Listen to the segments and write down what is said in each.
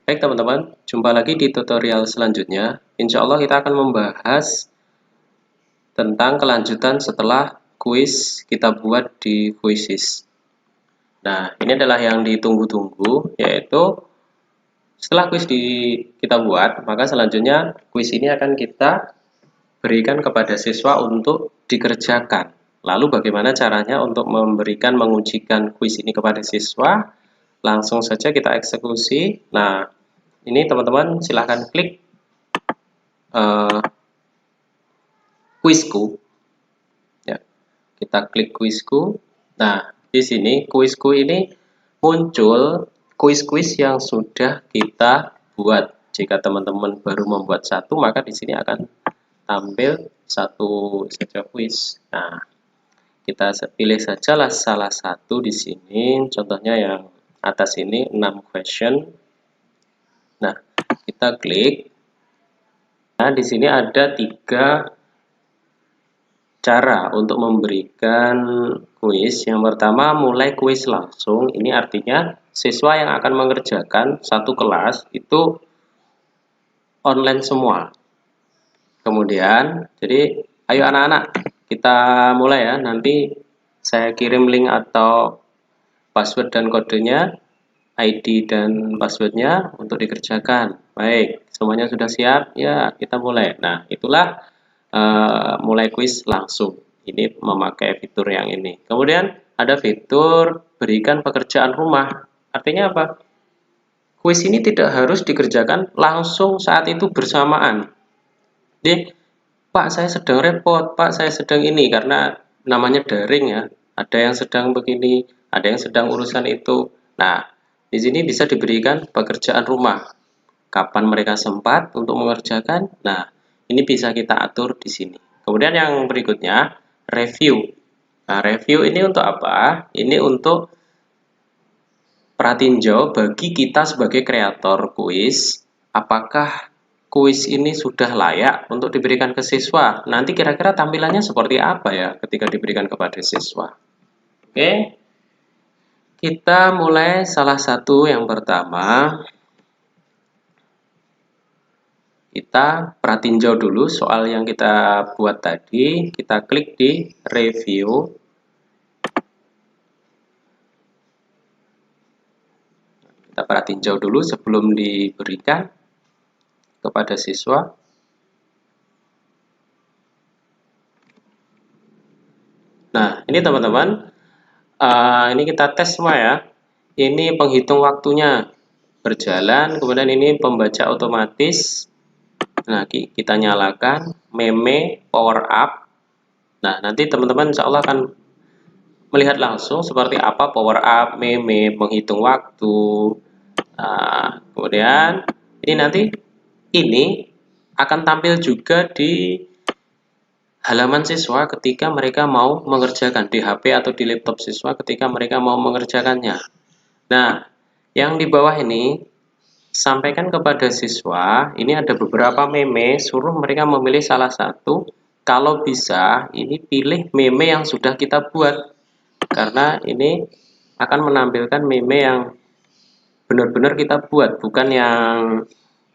Baik teman-teman, jumpa lagi di tutorial selanjutnya. Insya Allah kita akan membahas tentang kelanjutan setelah kuis kita buat di Quizizz. Nah, ini adalah yang ditunggu-tunggu, yaitu setelah kuis kita buat, maka selanjutnya kuis ini akan kita berikan kepada siswa untuk dikerjakan. Lalu bagaimana caranya untuk mengujikan kuis ini kepada siswa? Langsung saja kita eksekusi. Nah, ini teman-teman silahkan klik kuisku. Ya, kita klik kuisku. Nah, di sini kuisku ini muncul kuis-kuis yang sudah kita buat. Jika teman-teman baru membuat satu, maka di sini akan tampil satu saja kuis. Nah, kita pilih sajalah salah satu di sini. Contohnya yang atas ini 6 question. Nah, kita klik. Nah, di sini ada 3 cara untuk memberikan kuis. Yang pertama, mulai kuis langsung. Ini artinya siswa yang akan mengerjakan satu kelas itu online semua. Kemudian, jadi ayo anak-anak, kita mulai ya. Nanti saya kirim link atau password dan kodenya, ID dan passwordnya untuk dikerjakan. Baik, semuanya sudah siap? Ya, kita mulai. Nah, itulah mulai kuis langsung. Ini memakai fitur yang ini. Kemudian ada fitur berikan pekerjaan rumah. Artinya apa? Kuis ini tidak harus dikerjakan langsung saat itu bersamaan. Jadi, Pak, saya sedang repot, Pak, saya sedang ini, karena namanya daring ya. Ada yang sedang begini, ada yang sedang urusan itu. Nah, di sini bisa diberikan pekerjaan rumah. Kapan mereka sempat untuk mengerjakan? Nah, ini bisa kita atur di sini. Kemudian yang berikutnya, review. Nah, review ini untuk apa? Ini untuk pratinjau bagi kita sebagai kreator kuis. Apakah kuis ini sudah layak untuk diberikan ke siswa? Nanti kira-kira tampilannya seperti apa ya ketika diberikan kepada siswa? Oke. Kita mulai salah satu yang pertama. Kita pratinjau dulu soal yang kita buat tadi. Kita klik di review. Kita pratinjau dulu sebelum diberikan kepada siswa. Nah, ini teman-teman. Ini kita tes semua ya. Ini penghitung waktunya berjalan. Kemudian ini pembaca otomatis. Nah, kita nyalakan meme power up. Nah, nanti teman-teman insya Allah akan melihat langsung seperti apa power up, meme, menghitung waktu. Nah, kemudian ini nanti ini akan tampil juga di halaman siswa ketika mereka mau mengerjakan di HP atau di laptop siswa ketika mereka mau mengerjakannya. Nah, yang di bawah ini sampaikan kepada siswa, ini ada beberapa meme, suruh mereka memilih salah satu. Kalau bisa, ini pilih meme yang sudah kita buat. Karena ini akan menampilkan meme yang benar-benar kita buat, bukan yang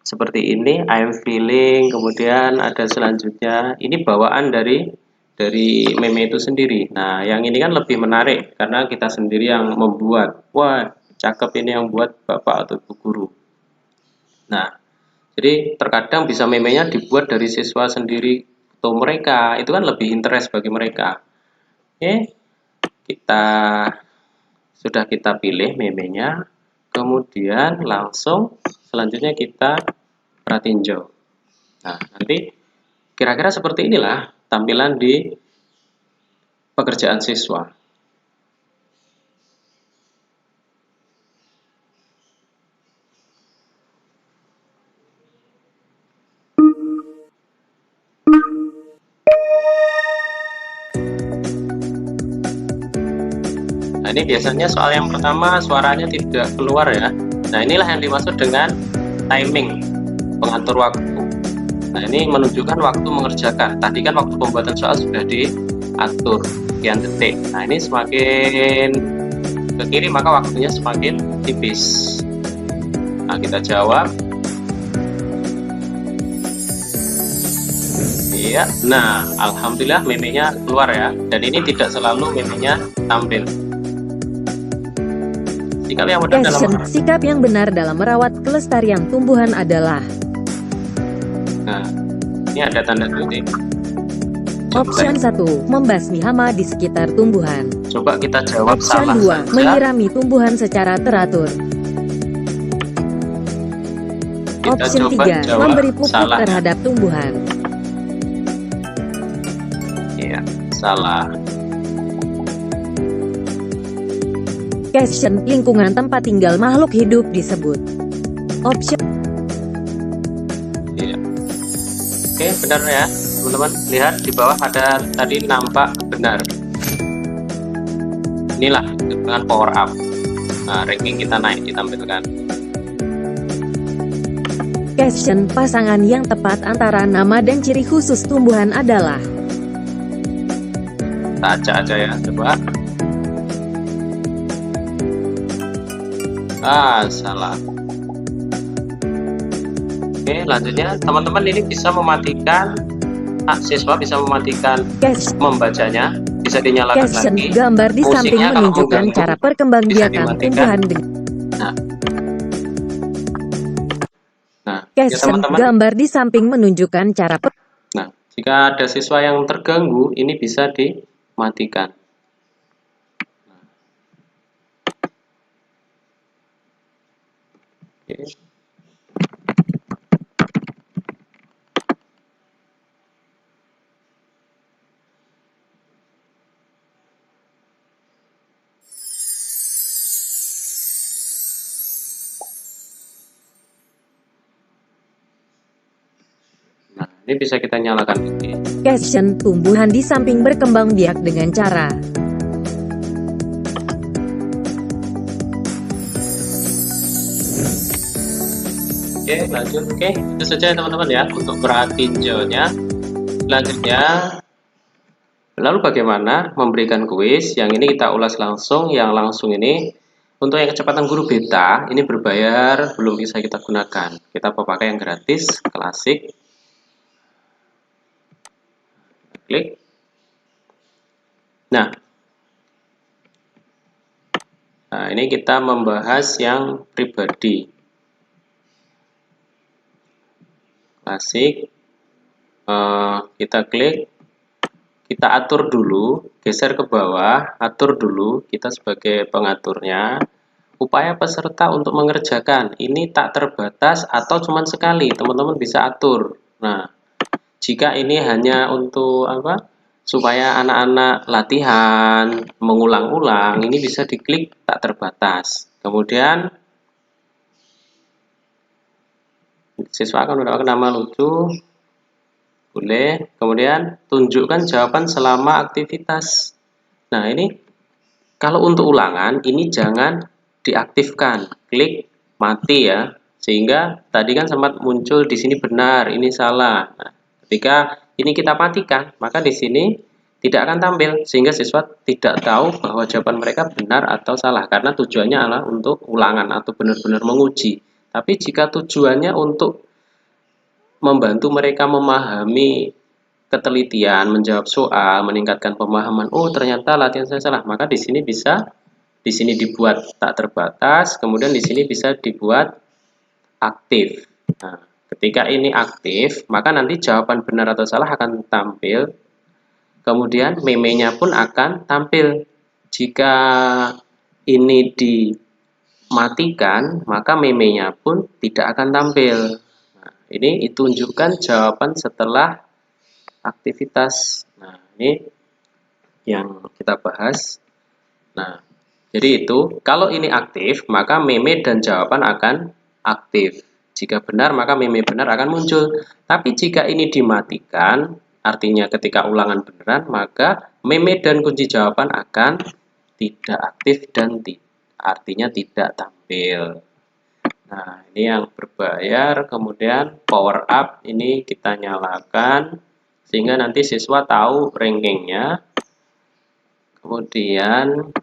seperti ini, I'm feeling, kemudian ada selanjutnya, ini bawaan dari meme itu sendiri. Nah, yang ini kan lebih menarik, karena kita sendiri yang membuat. Wah, cakep ini yang buat Bapak atau Ibu Guru. Nah, jadi terkadang bisa memenya dibuat dari siswa sendiri atau mereka, itu kan lebih interest bagi mereka. Oke, sudah kita pilih memenya, kemudian langsung selanjutnya kita pratinjau. Nah, nanti kira-kira seperti inilah tampilan di pekerjaan siswa. Nah, ini biasanya soal yang pertama suaranya tidak keluar ya. Nah, inilah yang dimaksud dengan timing, pengatur waktu. Nah, ini menunjukkan waktu mengerjakan. Tadi kan waktu pembuatan soal sudah diatur sekian detik. Nah, ini semakin ke kiri maka waktunya semakin tipis. Nah, kita jawab. Iya. Nah, alhamdulillah memenya keluar ya. Dan ini tidak selalu memenya tampil. Sikap yang benar dalam merawat kelestarian tumbuhan adalah. Nah, ini ada tanda kutip. Option 1, membasmi hama di sekitar tumbuhan. Coba kita jawab Option salah 2, saja. menyirami tumbuhan secara teratur. Kita Option 3, memberi pupuk salah. terhadap tumbuhan. Iya, salah. Question, lingkungan tempat tinggal makhluk hidup disebut. Option. Iya. Oke, benar ya, teman-teman. Lihat di bawah ada tadi nampak benar. Inilah dengan power up. Nah, ranking kita naik ditampilkan. Question, pasangan yang tepat antara nama dan ciri khusus tumbuhan adalah. Kita acak aja ya, coba. Salah. Oke, lanjutnya teman-teman ini bisa mematikan, siswa bisa mematikan membacanya, bisa dinyalakan lagi. Gambar di samping menunjukkan cara perkembangbiakan tumbuhan. Nah, ya teman-teman. Gambar di samping menunjukkan cara. Nah, jika ada siswa yang terganggu, ini bisa dimatikan. Oke. Nah, ini bisa kita nyalakan lagi. Question, tumbuhan di samping berkembang biak dengan cara. Oke, lanjut. Oke, itu saja teman-teman ya untuk berat tinjaunya. Selanjutnya, lalu bagaimana memberikan kuis? Yang ini kita ulas langsung. Yang langsung ini untuk yang kecepatan guru beta ini berbayar, belum bisa kita gunakan. Kita pakai yang gratis, klasik. Klik. Nah, ini kita membahas yang pribadi. Klasik, kita klik, kita atur dulu, geser ke bawah, atur dulu, kita sebagai pengaturnya. Upaya peserta untuk mengerjakan, ini tak terbatas atau cuma sekali, teman-teman bisa atur. Nah, jika ini hanya untuk apa? Supaya anak-anak latihan, mengulang-ulang, ini bisa diklik tak terbatas. Kemudian siswa akan mendapatkan nama lucu, boleh. Kemudian tunjukkan jawaban selama aktivitas. Nah, ini kalau untuk ulangan ini jangan diaktifkan, klik mati ya, sehingga tadi kan sempat muncul di sini benar, ini salah. Nah, ketika ini kita matikan, maka di sini tidak akan tampil, sehingga siswa tidak tahu bahwa jawaban mereka benar atau salah, karena tujuannya adalah untuk ulangan atau benar-benar menguji. Tapi jika tujuannya untuk membantu mereka memahami ketelitian, menjawab soal, meningkatkan pemahaman, oh ternyata latihan saya salah, maka di sini bisa, di sini dibuat tak terbatas, kemudian di sini bisa dibuat aktif. Nah, ketika ini aktif, maka nanti jawaban benar atau salah akan tampil, kemudian memenya pun akan tampil. Jika ini dimatikan, maka memenya pun tidak akan tampil. Nah, ini ditunjukkan jawaban setelah aktivitas. Nah, ini yang kita bahas. Nah, jadi itu, kalau ini aktif, maka meme dan jawaban akan aktif. Jika benar, maka meme benar akan muncul. Tapi jika ini dimatikan, artinya ketika ulangan beneran, maka meme dan kunci jawaban akan tidak aktif dan artinya tidak tampil. Nah, ini yang berbayar, kemudian power up ini kita nyalakan, sehingga nanti siswa tahu rankingnya. Kemudian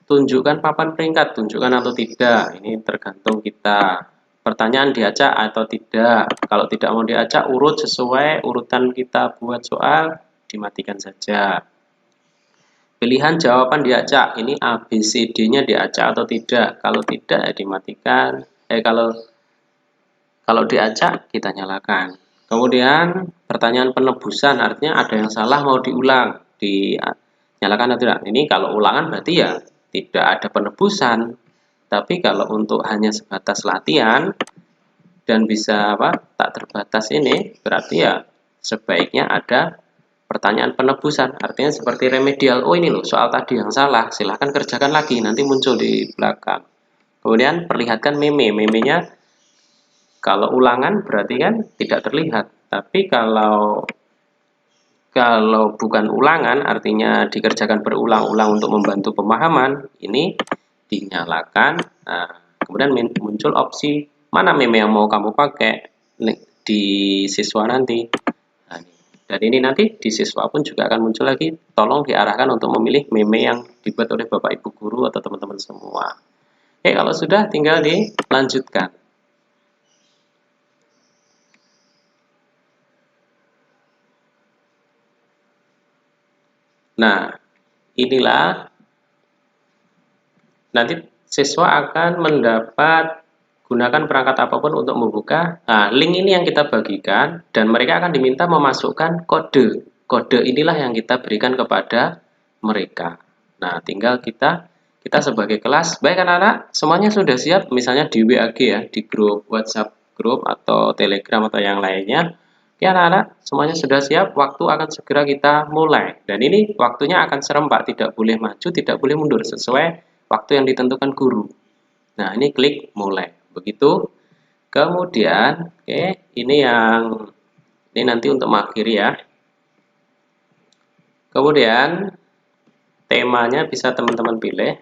tunjukkan papan peringkat, tunjukkan atau tidak. Ini tergantung kita. Pertanyaan diacak atau tidak. Kalau tidak mau diacak, urut sesuai urutan kita buat soal, dimatikan saja. Pilihan jawaban diacak, ini A, B, C, D-nya diacak atau tidak. Kalau tidak, ya dimatikan. Kalau diacak, kita nyalakan. Kemudian pertanyaan penebusan, artinya ada yang salah mau diulang, dinyalakan atau tidak. Ini kalau ulangan berarti ya tidak ada penebusan. Tapi kalau untuk hanya sebatas latihan dan bisa tak terbatas ini, berarti ya sebaiknya ada pertanyaan penebusan. Artinya seperti remedial. Oh ini loh soal tadi yang salah, silahkan kerjakan lagi, nanti muncul di belakang. Kemudian perlihatkan meme. Memenya kalau ulangan berarti kan tidak terlihat. Tapi kalau bukan ulangan, artinya dikerjakan berulang-ulang untuk membantu pemahaman, ini dinyalakan. Nah, kemudian muncul opsi mana meme yang mau kamu pakai di siswa nanti. Nah, dan ini nanti di siswa pun juga akan muncul lagi, tolong diarahkan untuk memilih meme yang dibuat oleh Bapak Ibu guru atau teman-teman semua. Oke, kalau sudah tinggal dilanjutkan. Nah, inilah nanti siswa akan mendapat gunakan perangkat apapun untuk membuka. Nah, link ini yang kita bagikan dan mereka akan diminta memasukkan kode. Kode inilah yang kita berikan kepada mereka. Nah, tinggal kita sebagai kelas, baik anak-anak, semuanya sudah siap, misalnya di WAG ya, di grup WhatsApp grup atau Telegram atau yang lainnya. Ya anak-anak, semuanya sudah siap, waktu akan segera kita mulai. Dan ini waktunya akan serempak, tidak boleh maju, tidak boleh mundur, sesuai waktu yang ditentukan guru. Nah, ini klik mulai. Begitu. Kemudian, ini nanti untuk mengakhiri ya. Kemudian, temanya bisa teman-teman pilih.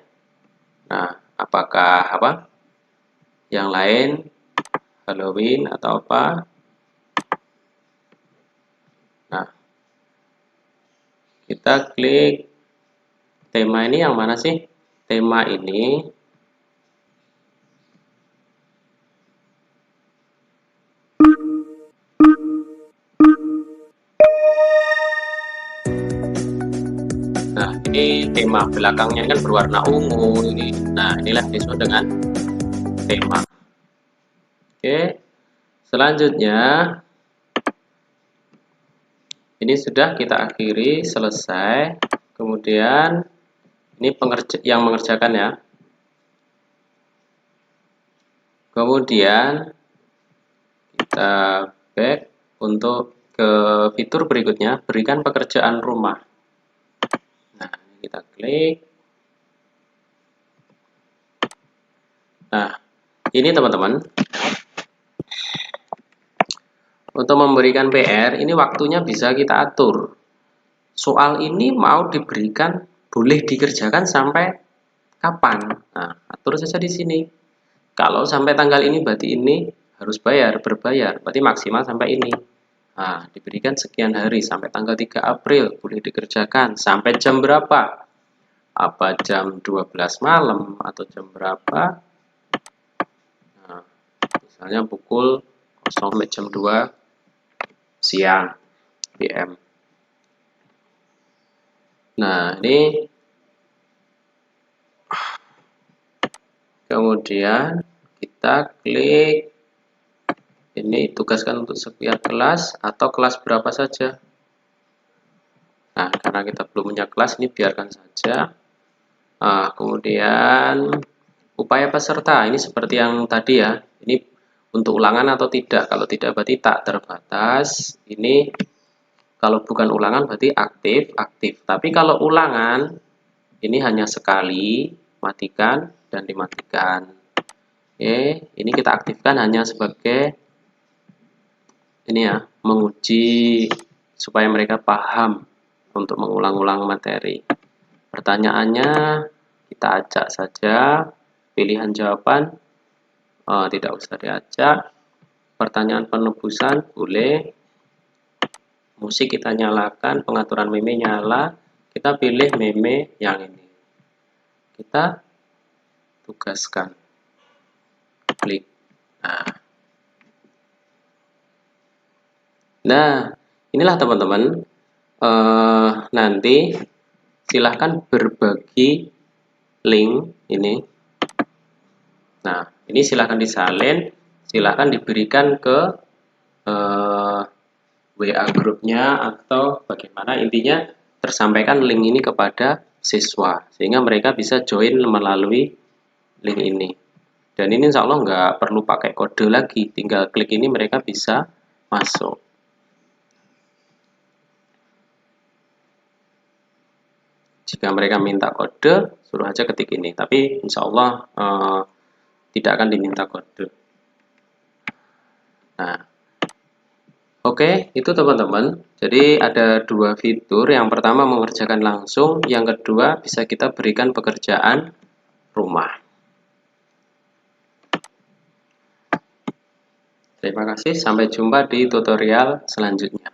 Nah, apakah yang lain, Halloween atau apa. Nah, kita klik tema ini yang mana sih? Tema ini nah, ini tema belakangnya kan berwarna ungu ini. Nah, inilah disebut dengan tema. Oke. Selanjutnya ini sudah kita akhiri, selesai. Kemudian ini yang mengerjakan ya. Kemudian kita back untuk ke fitur berikutnya, berikan pekerjaan rumah. Nah, kita klik. Nah, ini teman-teman. Untuk memberikan PR, ini waktunya bisa kita atur. Soal ini mau diberikan, boleh dikerjakan sampai kapan? Nah, atur saja di sini. Kalau sampai tanggal ini berarti ini harus berbayar, berarti maksimal sampai ini. Nah, diberikan sekian hari sampai tanggal 3 April boleh dikerjakan. Sampai jam berapa? Apa jam 12 malam atau jam berapa? Nah, misalnya pukul 0 sampai jam 2 siang PM. Nah, ini kemudian kita klik ini, tugaskan untuk sekian kelas atau kelas berapa saja. Nah, karena kita belum punya kelas, ini biarkan saja. Nah, kemudian upaya peserta ini seperti yang tadi ya. Ini untuk ulangan atau tidak. Kalau tidak berarti tak terbatas. Ini kalau bukan ulangan berarti aktif. Tapi kalau ulangan ini hanya sekali, matikan dan dimatikan. Oke, ini kita aktifkan hanya sebagai ini ya, menguji supaya mereka paham untuk mengulang-ulang materi. Pertanyaannya kita acak saja, pilihan jawaban tidak usah diacak. Pertanyaan penebusan boleh. Musik kita nyalakan, pengaturan meme nyala. Kita pilih meme yang ini. kita tugaskan. Klik. Nah, inilah teman-teman. Nanti silahkan berbagi link ini. Nah, ini silahkan disalin, silahkan diberikan ke WA grupnya atau bagaimana, intinya tersampaikan link ini kepada siswa sehingga mereka bisa join melalui link ini. Dan ini insya Allah nggak perlu pakai kode lagi, tinggal klik ini mereka bisa masuk. Jika mereka minta kode, suruh aja ketik ini. Tapi insya Allah tidak akan diminta kode. Nah, oke, itu teman-teman. Jadi ada dua fitur. Yang pertama mengerjakan langsung, yang kedua bisa kita berikan pekerjaan rumah. Terima kasih, sampai jumpa di tutorial selanjutnya.